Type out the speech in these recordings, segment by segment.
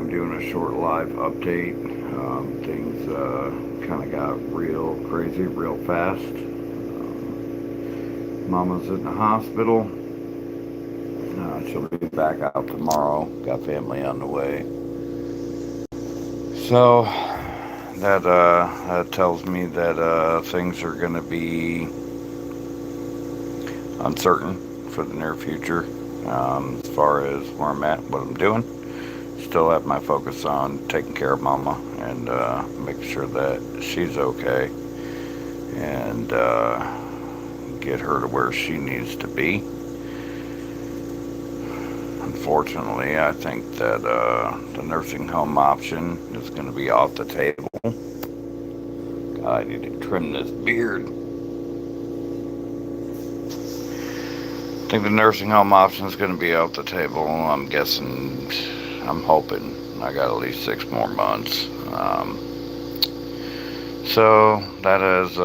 I'm doing a short live update. Things kind of got real crazy real fast. Mama's in the hospital. She'll be back out tomorrow. Got family on the way. So that tells me that things are going to be uncertain for the near future. As far as where I'm at, what I'm doing, still have my focus on taking care of Mama and making sure that she's okay and get her to where she needs to be. Unfortunately, I think that the nursing home option is going to be off the table. God, I need to trim this beard. I think the nursing home option is going to be off the table. I'm guessing, I'm hoping I got at least 6 more months. So that has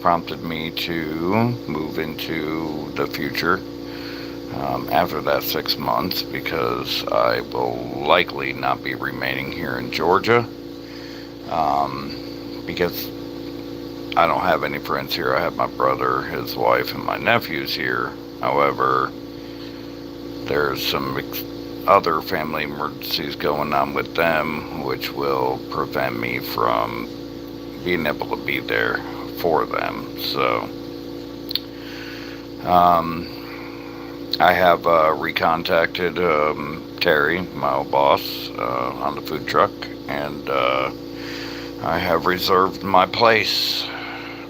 prompted me to move into the future after that 6 months because I will likely not be remaining here in Georgia because I don't have any friends here. I have my brother, his wife, and my nephews here. However, there's some other family emergencies going on with them, which will prevent me from being able to be there for them. So, I have recontacted Terry, my old boss, on the food truck, and I have reserved my place,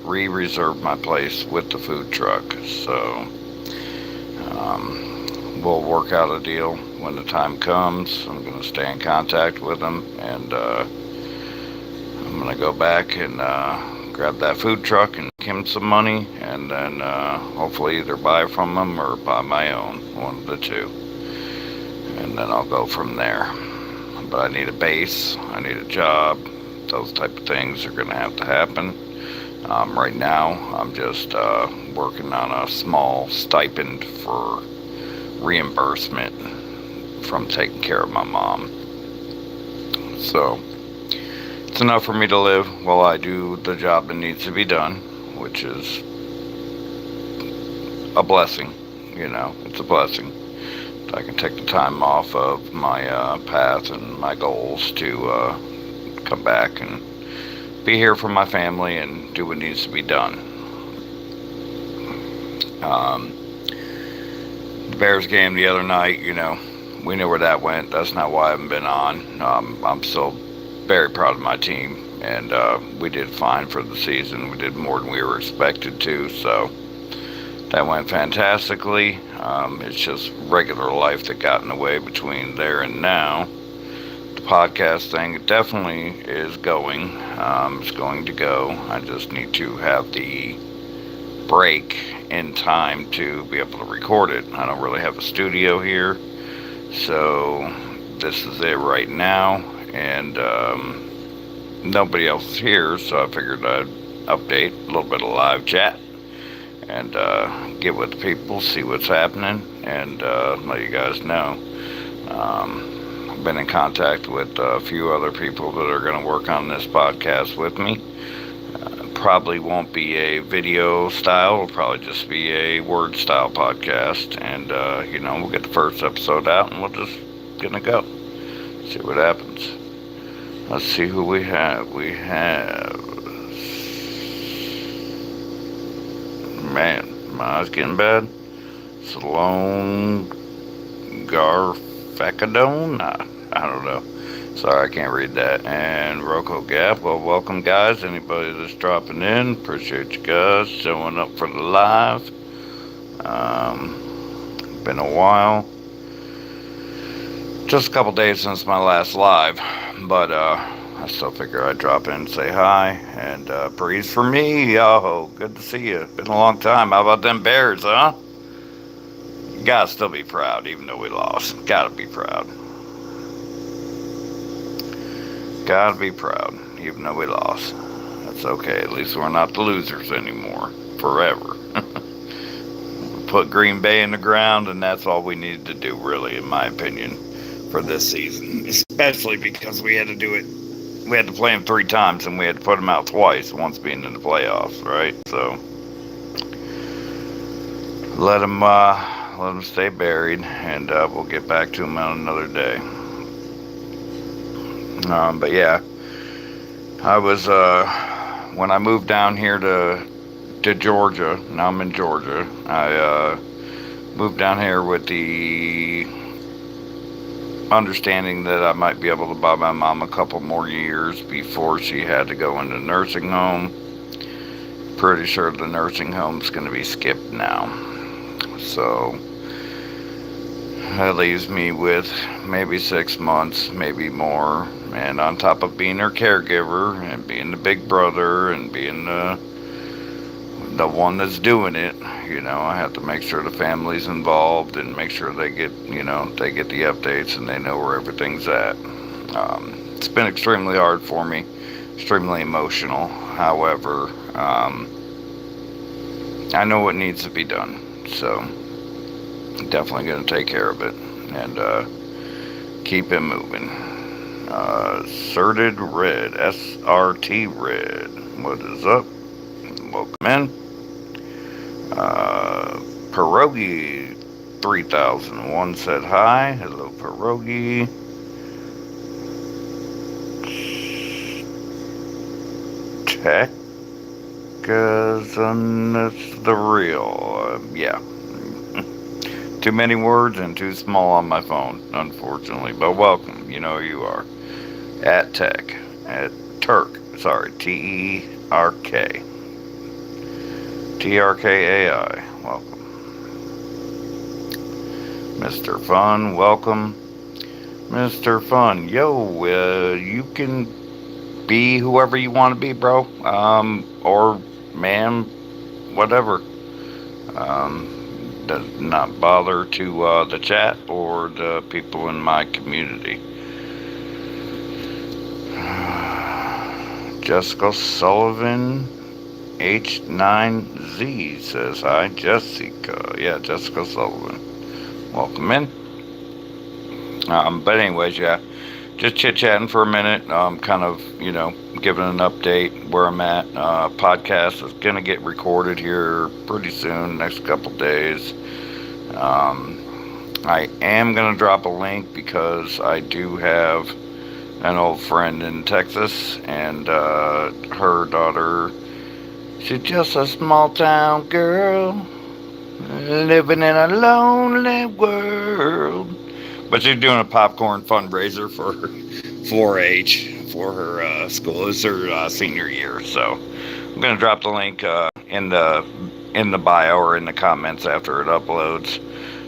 re-reserved my place with the food truck. So, we'll work out a deal when the time comes. I'm going to stay in contact with him, and I'm going to go back and grab that food truck and give him some money, and then hopefully either buy from him or buy my own, one of the two. And then I'll go from there. But I need a base, I need a job. Those type of things are going to have to happen. Right now, I'm just working on a small stipend for reimbursement from taking care of my mom. So, it's enough for me to live while I do the job that needs to be done, which is a blessing. It's a blessing. I can take the time off of my path and my goals to come back and be here for my family and do what needs to be done. The Bears game the other night, we knew where that went. That's not why I haven't been on. I'm still very proud of my team, and we did fine for the season. We did more than we were expected to, so that went fantastically. It's just regular life that got in the way between there and now. The podcast thing definitely is going. It's going to go. I just need to have the break in time to be able to record it. I don't really have a studio here, so this is it right now, and nobody else is here, so I figured I'd update a little bit of live chat and get with the people, see what's happening, and let you guys know. I've been in contact with a few other people that are going to work on this podcast with me. Probably won't be a video style, it'll probably just be a word style podcast, and we'll get the first episode out and we'll just gonna go see what happens. Let's see who we have. Man, my eyes getting bad. Salone Garfacadone? I don't know. Sorry, I can't read that. And Rocco Gap. Well, welcome, guys. Anybody that's dropping in, appreciate you guys showing up for the live. Been a while. Just a couple days since my last live, but I still figure I'd drop in and say hi. And breathe for me. Yo, good to see you. Been a long time. How about them Bears, huh? You gotta still be proud, even though we lost. Gotta be proud. Gotta be proud, even though we lost. That's okay. At least we're not the losers anymore. Forever. Put Green Bay in the ground, and that's all we needed to do, really, in my opinion. for this season, especially because we had to do it. We had to play them 3 times, and we had to put them out twice. Once being in the playoffs, right? So let them stay buried, and we'll get back to them on another day. But yeah, I was when I moved down here to Georgia. Now I'm in Georgia. I moved down here with the understanding that I might be able to buy my mom a couple more years before she had to go into nursing home. Pretty sure the nursing home's going to be skipped now. So that leaves me with maybe 6 months, maybe more. And on top of being her caregiver and being the big brother and being the one that's doing it, I have to make sure the family's involved and make sure they get the updates and they know where everything's at. It's been extremely hard for me, extremely emotional. However, I know what needs to be done, so I'm definitely going to take care of it and keep it moving. Sorted Red, SRT Red, what is up? Welcome in. Pierogi 3001 said hi. Hello, Pierogi. Techism, that's the real. Yeah. Too many words and too small on my phone, unfortunately. But welcome. You know who you are. At Tech. At Turk. Sorry, TERK. TRKAI. Welcome. Mr. Fun, welcome. Mr. Fun, yo, you can be whoever you want to be, bro. Or ma'am, whatever. Does not bother to the chat or the people in my community. Jessica Sullivan H9Z says hi. Jessica. Yeah, Jessica Sullivan. Welcome in. But anyways, yeah, just chit-chatting for a minute. Kind of, giving an update where I'm at. Podcast is going to get recorded here pretty soon, next couple days. I am going to drop a link because I do have an old friend in Texas, and her daughter, she's just a small town girl living in a lonely world. But she's doing a popcorn fundraiser for 4-H for her school. It's her senior year, so I'm gonna drop the link in the bio or in the comments after it uploads,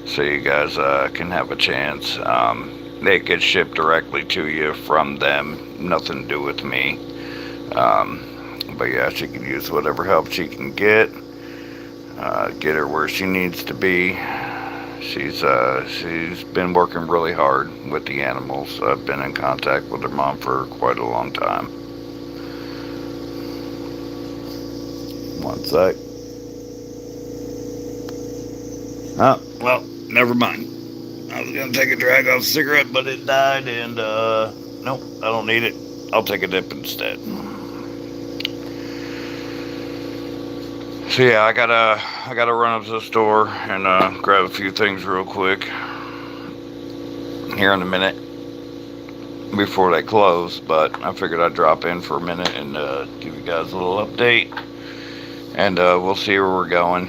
so you guys can have a chance. It gets shipped directly to you from them, nothing to do with me. But yeah, she can use whatever help she can get her where she needs to be. She's been working really hard with the animals. I've been in contact with her mom for quite a long time. One sec. Oh, well, never mind. I was gonna take a drag off cigarette, but it died, and nope, I don't need it. I'll take a dip instead. So yeah, I gotta run up to the store and grab a few things real quick here in a minute before they close. But I figured I'd drop in for a minute and give you guys a little update, and we'll see where we're going.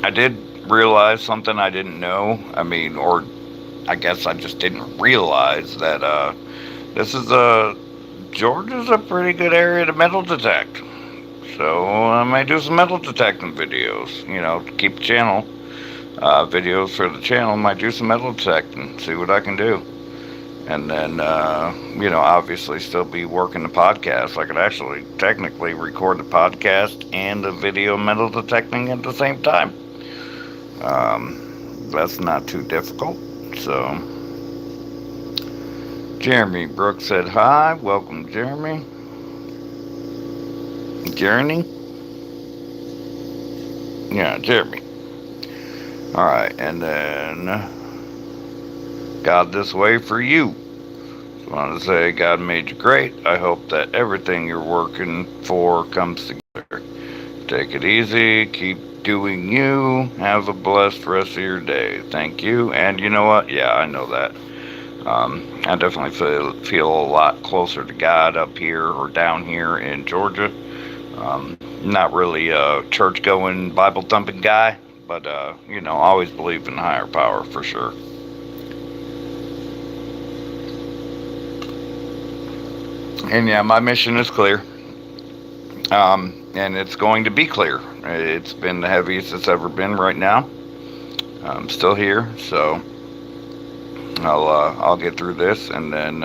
I did realize something I didn't know. Or I guess I just didn't realize that Georgia's a pretty good area to metal detect. So I might do some metal detecting videos, to keep the channel, videos for the channel. Might do some metal detecting, see what I can do. And then, obviously still be working the podcast. I could actually technically record the podcast and the video metal detecting at the same time. That's not too difficult. So, Jeremy Brooks said hi. Welcome, Jeremy. Jeremy? Yeah, Jeremy. Alright, and then God this way for you. I want to say God made you great. I hope that everything you're working for comes together. Take it easy. Keep doing you. Have a blessed rest of your day. Thank you. And you know what? Yeah, I know that. I definitely feel a lot closer to God up here or down here in Georgia. Not really a church going, Bible thumping guy, but always believe in higher power for sure. And yeah, my mission is clear. And it's going to be clear. It's been the heaviest it's ever been right now. I'm still here, so I'll get through this, and then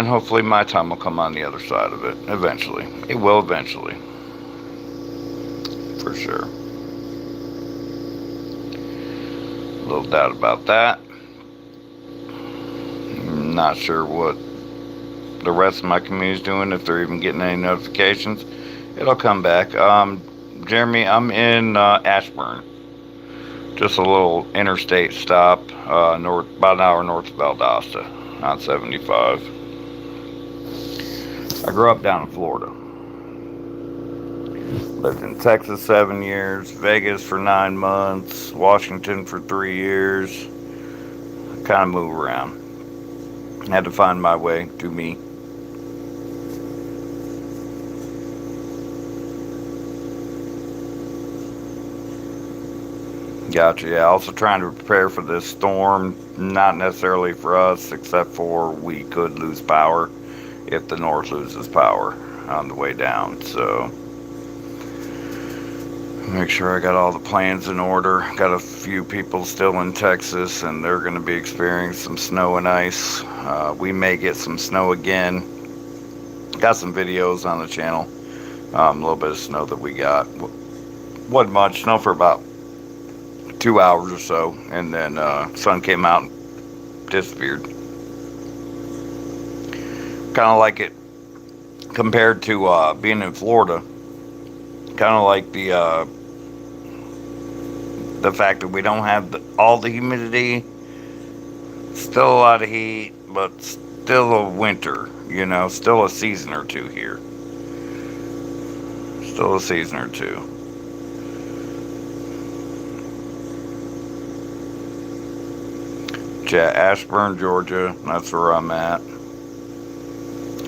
hopefully my time will come on the other side of it eventually. It will eventually, for sure. Little doubt about that. Not sure what the rest of my community is doing, if they're even getting any notifications. It'll come back. Jeremy, I'm in Ashburn. Just a little interstate stop, about an hour north of Valdosta, on 75. I grew up down in Florida. Lived in Texas 7 years, Vegas for 9 months, Washington for 3 years. Kind of move around. Had to find my way, do me. Gotcha. Yeah. Also trying to prepare for this storm. Not necessarily for us, except for we could lose power if the north loses power on the way down. So make sure I got all the plans in order. Got a few people still in Texas, and they're going to be experiencing some snow and ice. We may get some snow again. Got some videos on the channel. A little bit of snow that we got. Wasn't much. Snow for about 2 hours or so, and then sun came out and disappeared. Kind of like it compared to being in Florida. Kind of like the fact that we don't have all the humidity, still a lot of heat, but still a winter. Still a season or two here. Still a season or two. Yeah, Ashburn, Georgia. That's where I'm at.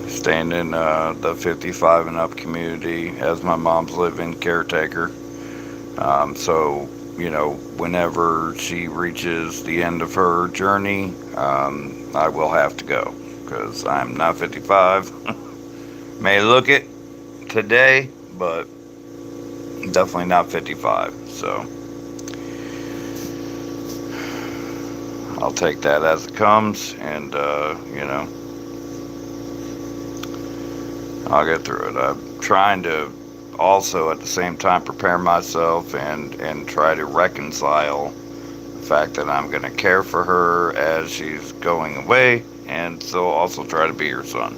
Staying in the 55 and up community as my mom's living caretaker. So, whenever she reaches the end of her journey, I will have to go because I'm not 55. May look it today, but definitely not 55. So I'll take that as it comes, and I'll get through it. I'm trying to also at the same time prepare myself and try to reconcile the fact that I'm going to care for her as she's going away, and so also try to be her son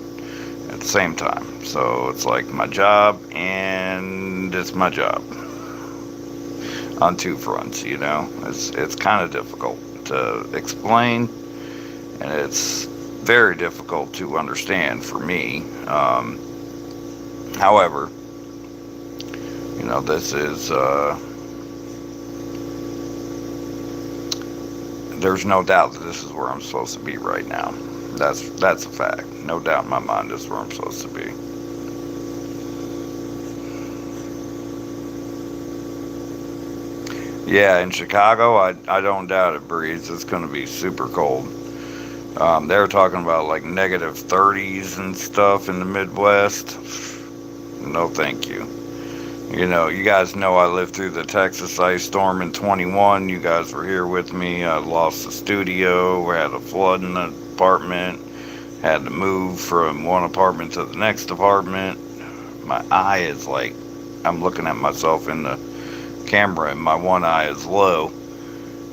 at the same time. So it's like my job and it's my job on two fronts. It's kind of difficult to explain, and it's very difficult to understand for me. However, this is there's no doubt that this is where I'm supposed to be right now. That's a fact. No doubt in my mind this is where I'm supposed to be. Yeah, in Chicago, I don't doubt it, Breeze. It's going to be super cold. They were talking about like negative 30s and stuff in the Midwest. No, thank you. You guys know I lived through the Texas ice storm in 21. You guys were here with me. I lost the studio. We had a flood in the apartment. Had to move from one apartment to the next apartment. My eye is like, I'm looking at myself in the camera, and my one eye is low.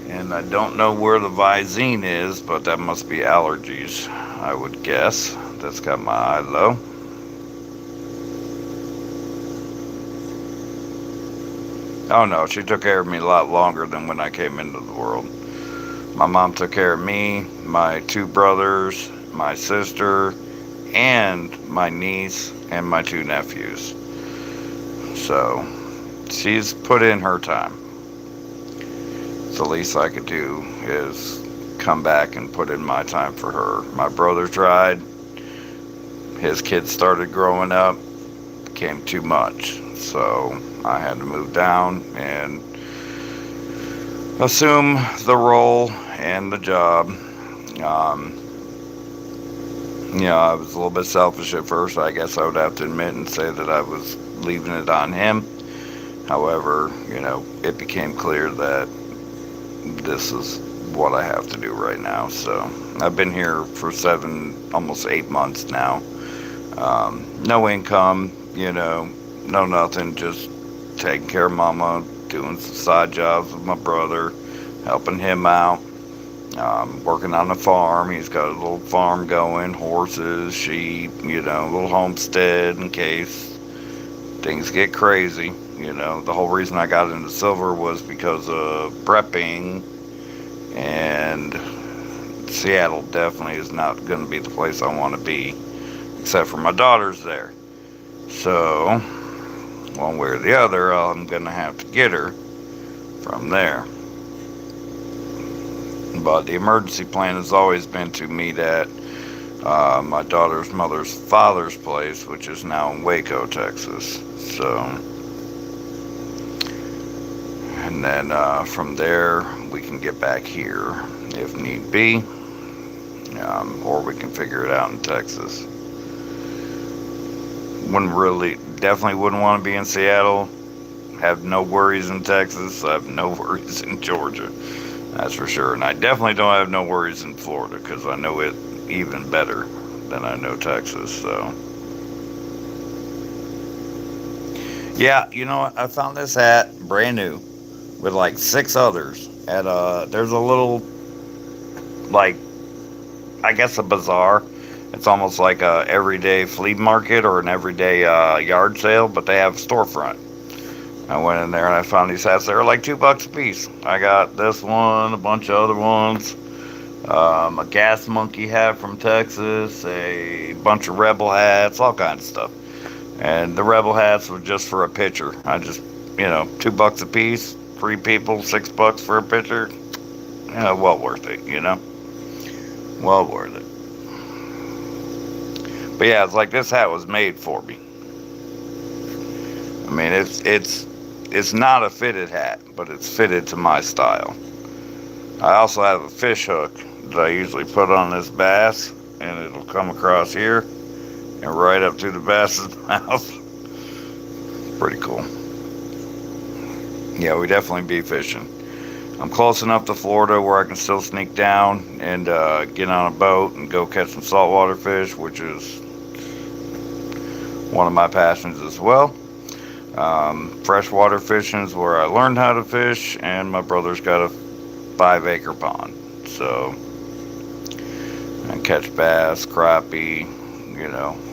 And I don't know where the Visine is, but that must be allergies, I would guess. That's got my eye low. Oh no, she took care of me a lot longer than when I came into the world. My mom took care of me, my two brothers, my sister, and my niece and my two nephews. So she's put in her time. The least I could do is come back and put in my time for her. My brother tried. His kids started growing up. Became too much. So I had to move down and assume the role and the job. Um, I was a little bit selfish at first. I guess I would have to admit and say that I was leaving it on him. However, it became clear that this is what I have to do right now. So I've been here for almost 8 months now. No income, no nothing, just taking care of mama, doing some side jobs with my brother, helping him out, working on the farm. He's got a little farm going, horses, sheep, a little homestead in case things get crazy. The whole reason I got into silver was because of prepping, and Seattle definitely is not going to be the place I want to be, except for my daughter's there. So, one way or the other, I'm going to have to get her from there. But the emergency plan has always been to meet at my daughter's mother's father's place, which is now in Waco, Texas. So, and then from there, we can get back here if need be, or we can figure it out in Texas. Definitely wouldn't want to be in Seattle. Have no worries in Texas. I have no worries in Georgia. That's for sure. And I definitely don't have no worries in Florida because I know it even better than I know Texas. So, yeah, I found this hat brand new with like 6 others at there's a little, like, I guess a bazaar. It's almost like a everyday flea market or an everyday yard sale, but they have storefront. I went in there and I found these hats. They were like $2 a piece. I got this one, a bunch of other ones, a gas monkey hat from Texas, a bunch of rebel hats, all kinds of stuff. And the rebel hats were just for a picture. I just, $2 a piece, 3 people, $6 for a picture. Well worth it, well worth it. But yeah, it's like this hat was made for me. I mean, it's not a fitted hat, but it's fitted to my style. I also have a fish hook that I usually put on this bass, and it'll come across here and right up to the bass's mouth. Pretty cool. Yeah, we definitely be fishing. I'm close enough to Florida where I can still sneak down and get on a boat and go catch some saltwater fish, which is one of my passions as well. Freshwater fishing is where I learned how to fish, and my brother's got a 5-acre pond. So I catch bass, crappie,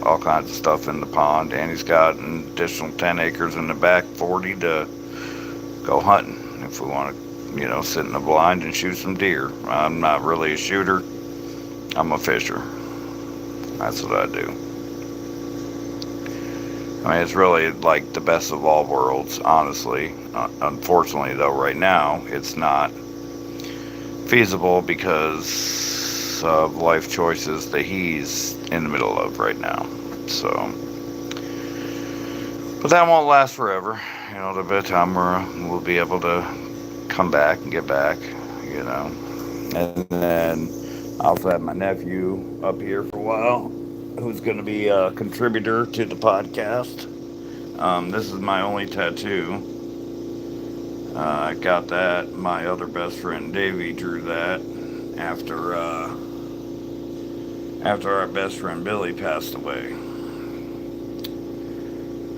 all kinds of stuff in the pond. And he's got an additional 10 acres in the back, 40 to go hunting if we want to, sit in the blind and shoot some deer. I'm not really a shooter. I'm a fisher. That's what I do. I mean, it's really like the best of all worlds, honestly. Unfortunately, though, right now, it's not feasible because of life choices that he's in the middle of right now. So, but that won't last forever. There'll be a time where we'll be able to come back and get back, And then I also have my nephew up here for a while, who's going to be a contributor to the podcast. This is my only tattoo. I got that. My other best friend Davey drew that after our best friend Billy passed away.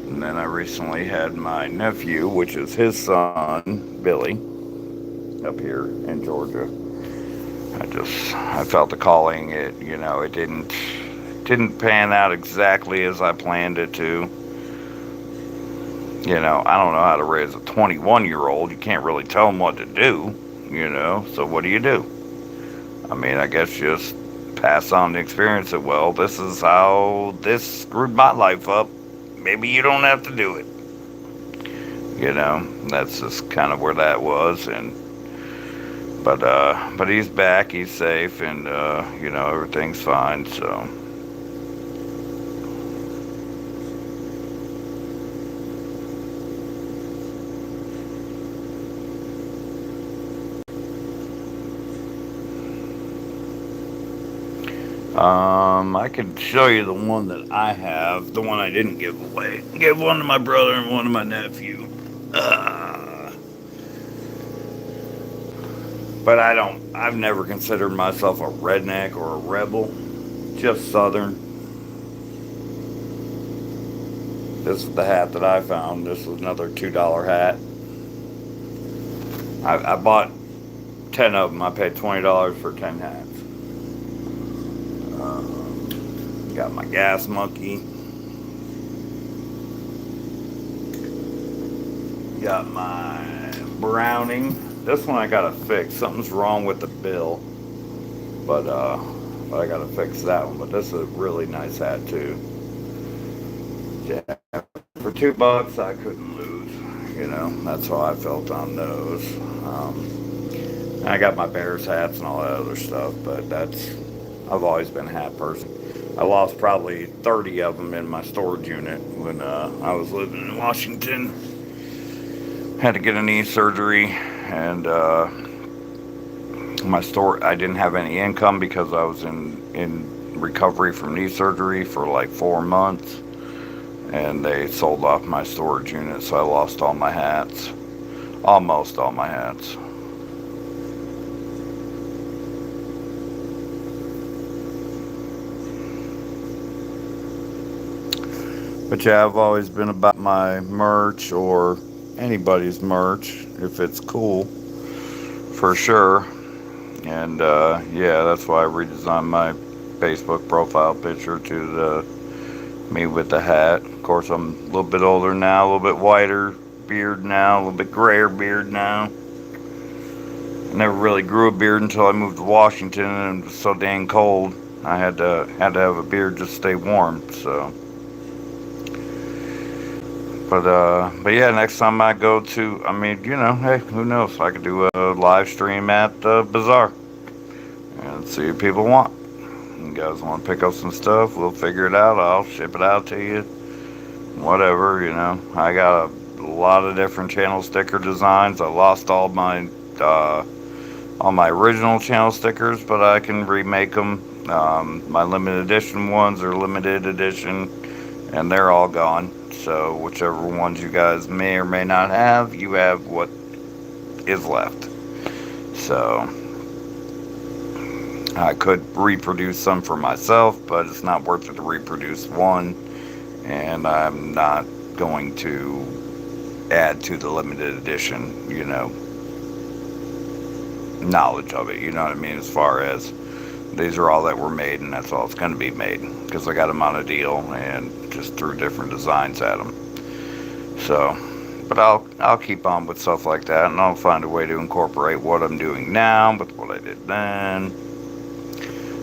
And then I recently had my nephew, which is his son, Billy, up here in Georgia. I felt the calling. It didn't pan out exactly as I planned it to. I don't know how to raise a 21-year-old. You can't really tell him what to do, so what do you do? I mean, I guess just pass on the experience that, well, this is how this screwed my life up. Maybe you don't have to do it. That's just kind of where that was. But he's back, he's safe, and everything's fine. So. I could show you the one that I have, the one I didn't give away. I gave one to my brother and one to my nephew. But I've never considered myself a redneck or a rebel, just Southern. This is the hat that I found. This was another $2 hat. I bought 10 of them. I paid $20 for 10 hats. Got my gas monkey. Got my Browning. This one I gotta fix. Something's wrong with the bill. But I gotta fix that one. But this is a really nice hat too. Yeah. For $2 I couldn't lose. That's how I felt on those. I got my Bears hats and all that other stuff, but I've always been a hat person. I lost probably 30 of them in my storage unit when I was living in Washington. Had to get a knee surgery, and I didn't have any income because I was in recovery from knee surgery for like 4 months, and they sold off my storage unit, so I lost all my hats, almost all my hats. But yeah, I've always been about my merch or anybody's merch if it's cool, for sure. And yeah, that's why I redesigned my Facebook profile picture to me with the hat. Of course, I'm a little bit older now, a little bit whiter beard now, a little bit grayer beard now. I never really grew a beard until I moved to Washington, and it was so dang cold. I had to have a beard just to stay warm. So. But yeah, next time I go to, I mean, hey, who knows? I could do a live stream at the Bazaar and see what people want. You guys want to pick up some stuff? We'll figure it out. I'll ship it out to you. Whatever, I got a lot of different channel sticker designs. I lost all my original channel stickers, but I can remake them. My limited edition ones are limited edition, and they're all gone. So whichever ones you guys may or may not have, you have what is left. So I could reproduce some for myself, but it's not worth it to reproduce one, and I'm not going to add to the limited edition, knowledge of it. You know what I mean? As far as these are all that were made, and that's all it's going to be made, because I got them on a deal and just threw different designs at them. So, but I'll keep on with stuff like that, and I'll find a way to incorporate what I'm doing now with what I did then.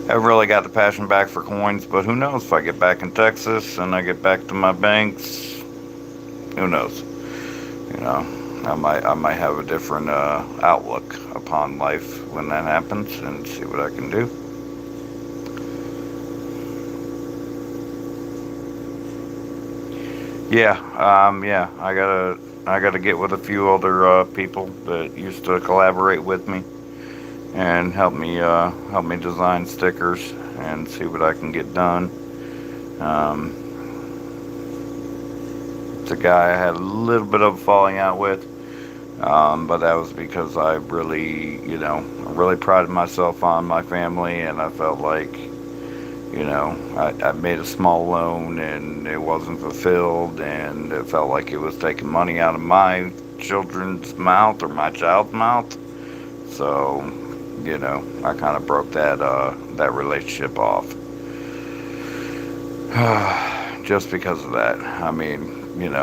I haven't really got the passion back for coins, but who knows? If I get back in Texas and I get back to my banks, who knows? I might have a different outlook upon life when that happens, and see what I can do. Yeah, I gotta get with a few other people that used to collaborate with me and help me design stickers and see what I can get done. It's a guy I had a little bit of a falling out with, but that was because I really, I really prided myself on my family, and I felt like, I made a small loan and it wasn't fulfilled, and it felt like it was taking money out of my children's mouth or my child's mouth. So, I kind of broke that relationship off. Just because of that. I mean,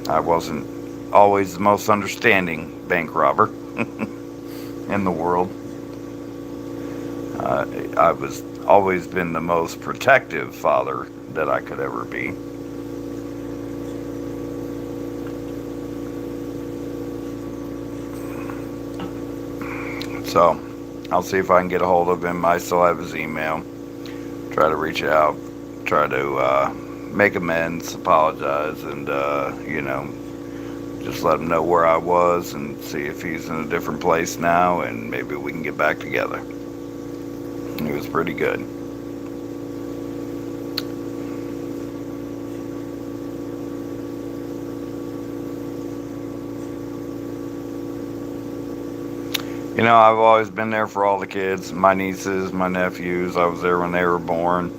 I wasn't always the most understanding bank robber in the world. I was always been the most protective father that I could ever be. So I'll see if I can get a hold of him. I still have his email. Try to reach out, try to make amends, apologize, and just let him know where I was and see if he's in a different place now, and maybe we can get back together. He was pretty good. I've always been there for all the kids, my nieces, my nephews. I was there when they were born.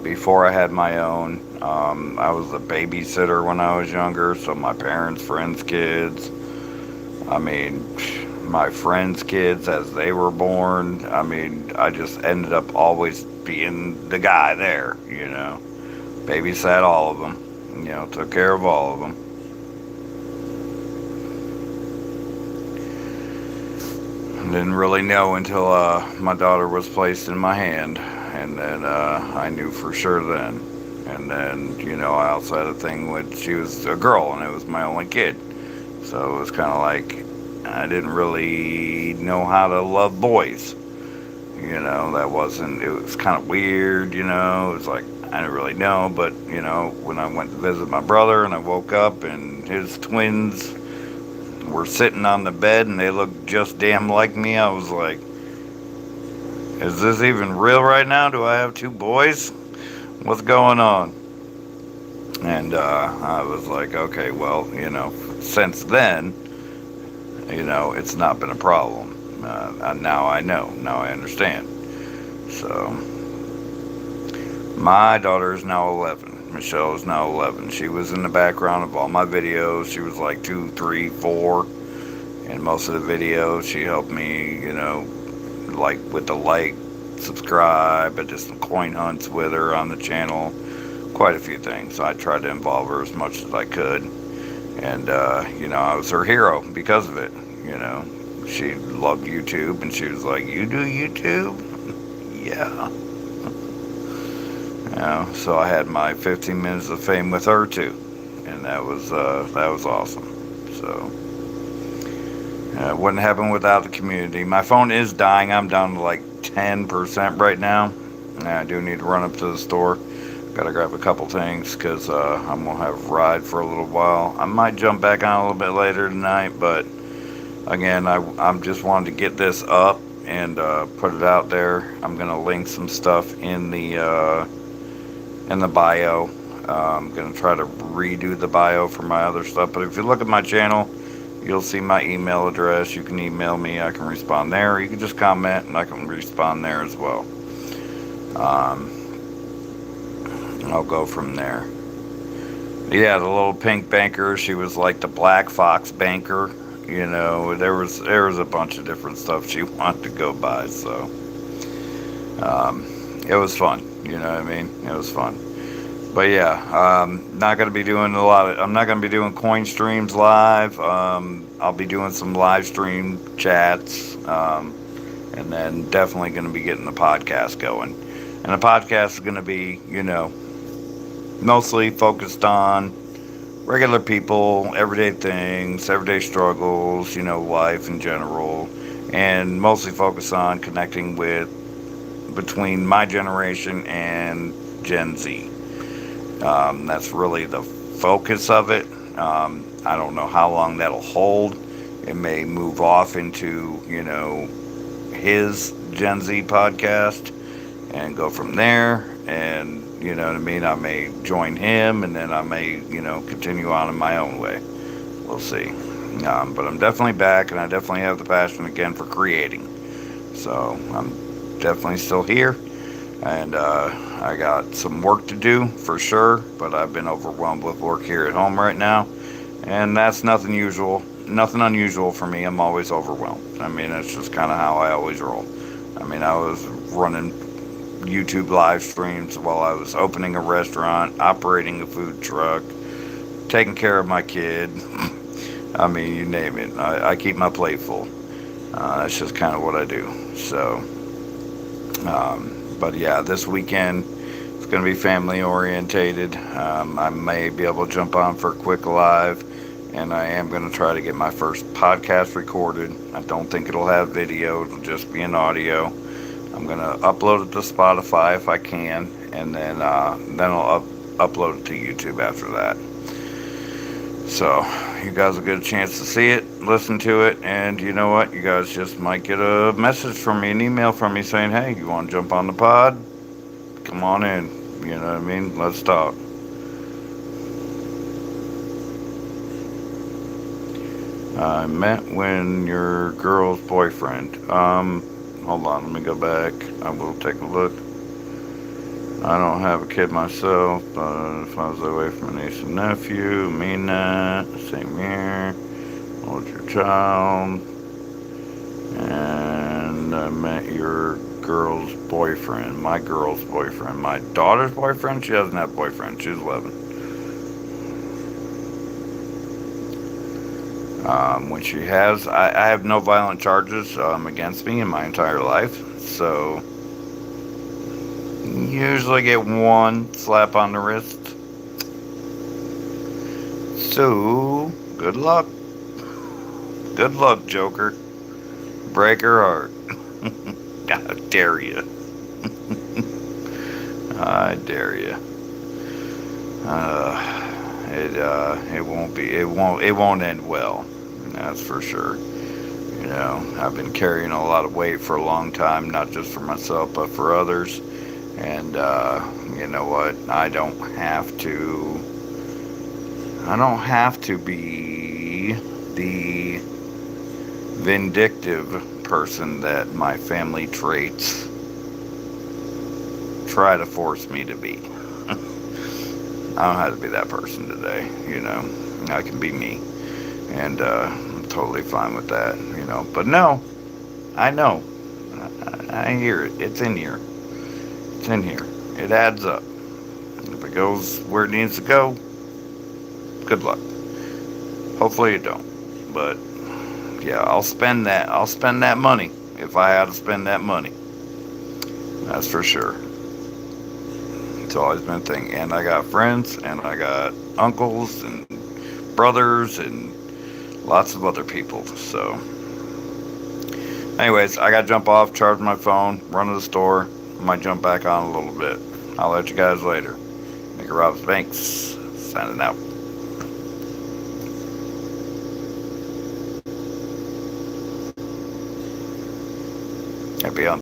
Before I had my own, I was a babysitter when I was younger, so my parents' friends' kids. I mean, my friends' kids as they were born. I mean, I just ended up always being the guy there, Babysat all of them, took care of all of them. Didn't really know until my daughter was placed in my hand, and then I knew for sure then. And then, I also had a thing with she was a girl, and it was my only kid, so it was kind of like I didn't really know how to love boys. That wasn't. It was kind of weird. It was like I didn't really know, but when I went to visit my brother, and I woke up, and his twins were sitting on the bed and they looked just damn like me. I was like, is this even real right now? Do I have two boys? What's going on? And I was like, okay, well, since then, it's not been a problem. Now I know. Now I understand. So, my daughter is now 11. Michelle is now 11. She was in the background of all my videos. She was like 2, 3, 4. In most of the videos, she helped me, like with the like, subscribe. I did some coin hunts with her on the channel. Quite a few things. I tried to involve her as much as I could. And, I was her hero because of it. She loved YouTube, and she was like, you do YouTube? Yeah. So I had my 15 minutes of fame with her too, and that was awesome. So it wouldn't happen without the community. My phone is dying. I'm down to like 10% right now. I do need to run up to the store. Gotta grab a couple things because I'm gonna have a ride for a little while. I might jump back on a little bit later tonight, but again, I'm just wanting to get this up and put it out there. I'm gonna link some stuff in the bio. I'm going to try to redo the bio for my other stuff. But if you look at my channel, you'll see my email address. You can email me. I can respond there. Or you can just comment, and I can respond there as well. I'll go from there. Yeah, the little pink banker. She was like the Black Fox banker. There was a bunch of different stuff she wanted to go by. So it was fun. You know what I mean? It was fun. But yeah, not going to be doing I'm not going to be doing coin streams live. I'll be doing some live stream chats. And then definitely going to be getting the podcast going. And the podcast is going to be, mostly focused on regular people, everyday things, everyday struggles, life in general. And mostly focused on connecting between my generation and Gen Z. That's really the focus of it. I don't know how long that'll hold. It may move off into, his Gen Z podcast and go from there. And, you know what I mean? I may join him, and then I may, continue on in my own way. We'll see. But I'm definitely back, and I definitely have the passion again for creating. So I'm definitely still here. And I got some work to do for sure, but I've been overwhelmed with work here at home right now, and that's nothing unusual for me. I'm always overwhelmed. I mean, it's just kind of how I always roll. I mean, I was running YouTube live streams while I was opening a restaurant, operating a food truck, taking care of my kid. I mean, you name it. I keep my plate full. That's just kind of what I do. So But yeah, this weekend it's going to be family orientated. I may be able to jump on for a quick live, and I am going to try to get my first podcast recorded. I don't think it'll have video; it'll just be an audio. I'm going to upload it to Spotify if I can, and then I'll upload it to YouTube after that. So you guys will get a chance to see it, listen to it, and you know what? You guys just might get a message from me, an email from me saying, "Hey, you want to jump on the pod? Come on in." You know what I mean? Let's talk. I met when your girl's boyfriend. Hold on, let me go back. I will take a look. I don't have a kid myself, but if I was away from a niece and nephew, mean that. Same here. Hold your child. And I met your girl's boyfriend. My girl's boyfriend. My daughter's boyfriend? She doesn't have a boyfriend. She's 11. When she has, I have no violent charges against me in my entire life. So, usually get one slap on the wrist. So, good luck. Good luck, Joker. Break her heart. I dare you. I dare you. It won't end well. That's for sure. You know, I've been carrying a lot of weight for a long time, not just for myself, but for others. And, you know what? I don't have to be the vindictive person that my family traits try to force me to be. I don't have to be that person today, you know. I can be me. And I'm totally fine with that, you know. But no, I know. I hear it. It's in here. It's in here. It adds up. If it goes where it needs to go, good luck. Hopefully it don't. But yeah, I'll spend that. I'll spend that money if I had to spend that money. That's for sure. It's always been a thing. And I got friends, and I got uncles, and brothers, and lots of other people. So, anyways, I got to jump off, charge my phone, run to the store. I might jump back on a little bit. I'll let you guys later. Make Rob's Banks, signing out.